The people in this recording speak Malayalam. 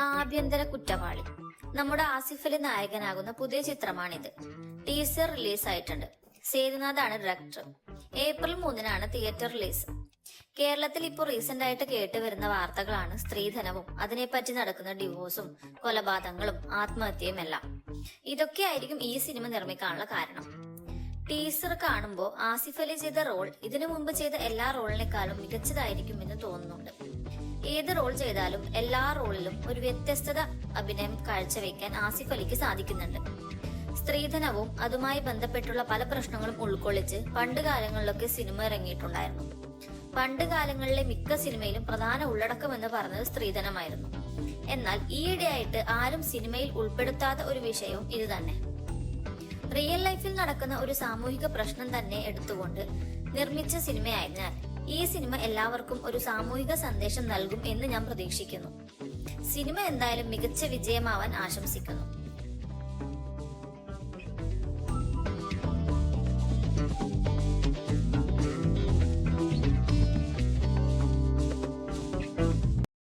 ആഭ്യന്തര കുറ്റവാളി നമ്മുടെ ആസിഫ് അലി നായകനാകുന്ന പുതിയ ചിത്രമാണിത്. ടീസർ റിലീസ് ആയിട്ടുണ്ട്. സേതുനാഥാണ് ഡയറക്ടർ. ഏപ്രിൽ 3-നാണ് തിയേറ്റർ റിലീസ്. കേരളത്തിൽ ഇപ്പോൾ റീസെന്റ് ആയിട്ട് കേട്ടുവരുന്ന വാർത്തകളാണ് സ്ത്രീധനവും അതിനെപ്പറ്റി നടക്കുന്ന ഡിവോഴ്സും കൊലപാതകങ്ങളും ആത്മഹത്യയും എല്ലാം. ഇതൊക്കെയായിരിക്കും ഈ സിനിമ നിർമ്മിക്കാനുള്ള കാരണം. ടീസർ കാണുമ്പോൾ ആസിഫ് അലി ചെയ്ത റോൾ ഇതിനു മുമ്പ് ചെയ്ത എല്ലാ റോളിനേക്കാളും മികച്ചതായിരിക്കുമെന്ന് തോന്നുന്നുണ്ട്. ഏത് റോൾ ചെയ്താലും എല്ലാ റോളിലും ഒരു വ്യത്യസ്തത അഭിനയം കാഴ്ചവെക്കാൻ ആസിഫ് അലിക്ക് സാധിക്കുന്നുണ്ട്. സ്ത്രീധനവും അതുമായി ബന്ധപ്പെട്ടുള്ള പല പ്രശ്നങ്ങളും ഉൾക്കൊള്ളിച്ച് പണ്ട് കാലങ്ങളിലൊക്കെ സിനിമ ഇറങ്ങിയിട്ടുണ്ടായിരുന്നു. പണ്ട് കാലങ്ങളിലെ മിക്ക സിനിമയിലും പ്രധാന ഉള്ളടക്കം എന്ന് പറഞ്ഞത് സ്ത്രീധനമായിരുന്നു. എന്നാൽ ഈയിടെയായിട്ട് ആരും സിനിമയിൽ ഉൾപ്പെടുത്താത്ത ഒരു വിഷയവും ഇത് തന്നെ. റിയൽ ലൈഫിൽ നടക്കുന്ന ഒരു സാമൂഹിക പ്രശ്നം തന്നെ എടുത്തുകൊണ്ട് നിർമ്മിച്ച സിനിമയായതിനാൽ ഈ സിനിമ എല്ലാവർക്കും ഒരു സാമൂഹിക സന്ദേശം നൽകും എന്ന് ഞാൻ പ്രതീക്ഷിക്കുന്നു. സിനിമ എന്തായാലും മികച്ച വിജയമാവാൻ ആശംസിക്കുന്നു.